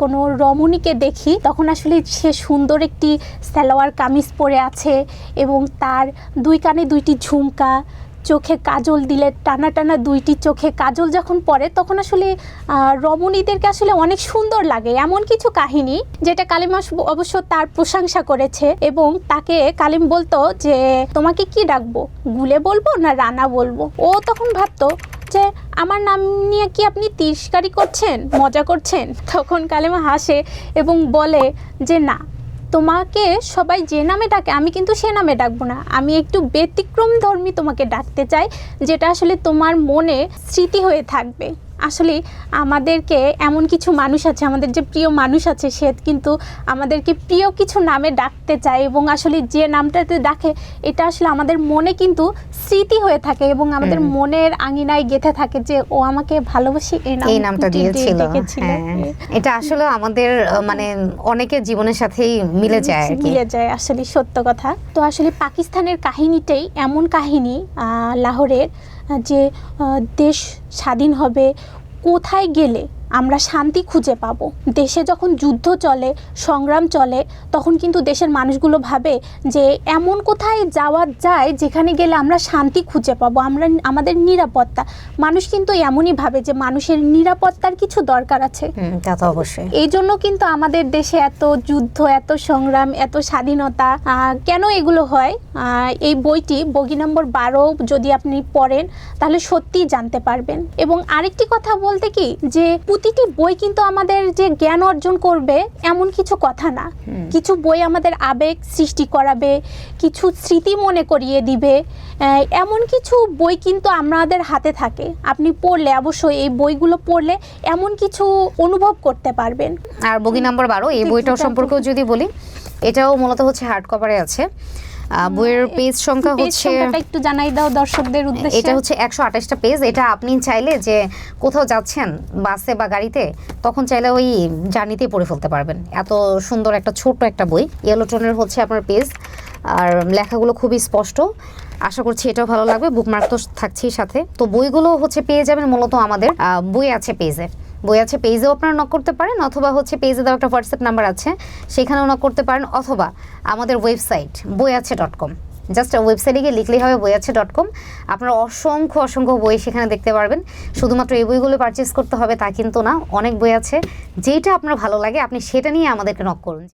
কোনো রমণীকে দেখি তখন আসলে সে সুন্দর একটি সালোয়ার কামিজ পরে আছে এবং তার দুই কানে দুইটি ঝুমকা, চোখে কাজল দিলে টানা টানা দুইটি চোখে কাজল যখন পরে তখন আসলে রমণীদেরকে আসলে অনেক সুন্দর লাগে। এমন কিছু কাহিনী যেটা কালিম অবশ্য তার প্রশংসা করেছে এবং তাকে কালিম বলতো যে তোমাকে কি ডাকবো, গুলে বলবো না রানা বলবো। ও তখন ভাবতো যে আমার নাম নিয়ে কি আপনি তিরস্কারি করছেন, মজা করছেন। তখন কালিমা হাসে এবং বলে যে না, তোমাকে সবাই যে নামে ডাকে আমি কিন্তু সে নামে ডাকবো না, আমি একটু ব্যতিক্রম ধর্মী তোমাকে ডাকতে চাই, যেটা আসলে তোমার মনে স্মৃতি হয়ে থাকবে। আসলে আমাদেরকে এমন কিছু মানুষ আছে, আমাদের যে প্রিয় মানুষ আছে সে কিন্তু আমাদেরকে প্রিয় কিছু নামে ডাকতে চায় এবং আসলে যে নামটাতে ডাকে এটা আসলে আমাদের মনে কিন্তু স্মৃতি হয়ে থাকে এবং আমাদের মনের আঙিনায় গেঁথে থাকে যে ও আমাকে ভালোবাসি এই নামটা দিয়েছিল। এটা আসলে আমাদের মানে অনেকের জীবনের সাথেই মিলে যায় আসলে সত্য কথা। তো আসলে পাকিস্তানের কাহিনীটাই এমন কাহিনী, লাহোরের, যে দেশ স্বাধীন হবে, কোথায় গেলে আমরা শান্তি খুঁজে পাবো। দেশে যখন যুদ্ধ চলে, সংগ্রাম চলে, তখন কিন্তু দেশের মানুষগুলো ভাবে যে এমন কোথায় যাওয়া যায় যেখানে গেলে আমরা শান্তি খুঁজে পাবো, আমাদের নিরাপত্তা। মানুষ কিন্তু এমনই ভাবে যে মানুষের নিরাপত্তার কিছু দরকার আছে। তা তো অবশ্যই। এই জন্য কিন্তু আমাদের দেশে এত যুদ্ধ, এত সংগ্রাম, এত স্বাধীনতা। কেন এগুলো হয়, এই বইটি বগি নম্বর 12 যদি আপনি পড়েন তাহলে সত্যিই জানতে পারবেন। এবং আরেকটি কথা বলতে কি, যে প্রতিটি বই কিন্তু আমাদের যে জ্ঞান অর্জন করবে এমন কিছু কথা না। কিছু বই আমাদের আবেগ সৃষ্টি করাবে, কিছু স্মৃতি মনে করিয়ে দিবে। এমন কিছু বই কিন্তু আমাদের হাতে থাকে, আপনি পড়লে অবশ্যই এই বইগুলো পড়লে এমন কিছু অনুভব করতে পারবেন। আর বগি নাম্বার 12 এই বইটার সম্পর্কেও যদি বলি, এটাও মূলত হচ্ছে হার্ড কভারে আছে। বইয়ের পেজ সংখ্যা হচ্ছে, একটু জানাই দাও দর্শকদের উদ্দেশ্যে। এটা হচ্ছে 128টা পেজ। এটা আপনি চাইলে যে কোথাও যাচ্ছেন বাসে বা গাড়িতে, তখন চাইলে ওই জার্নিতেই পড়ে ফেলতে পারবেন। এত সুন্দর একটা ছোট্ট একটা বই, ইয়েলো টোনের হচ্ছে আপনার পেজ, আর লেখাগুলো খুবই স্পষ্ট। আশা করছি এটাও ভালো লাগবে। বুকমার্ক তো থাকছেই সাথে। তো বইগুলো হচ্ছে পেয়ে যাবেন মূলত আমাদের বই আছে পেজেও আপনারা নক করতে পারেন, অথবা হচ্ছে পেজে দেওয়া একটা হোয়াটসঅ্যাপ নাম্বার আছে সেখানেও নক করতে পারেন, অথবা আমাদের ওয়েবসাইট boyache.com, জাস্ট ওয়েবসাইটে গিয়ে লিখলেই হবে boyache.com। আপনারা অসংখ্য বই সেখানে দেখতে পারবেন। শুধুমাত্র এই বইগুলো পারচেস করতে হবে তা কিন্তু না, অনেক বই আছে। যেটা আপনার ভালো লাগে আপনি সেটা নিয়ে আমাদেরকে নক করুন।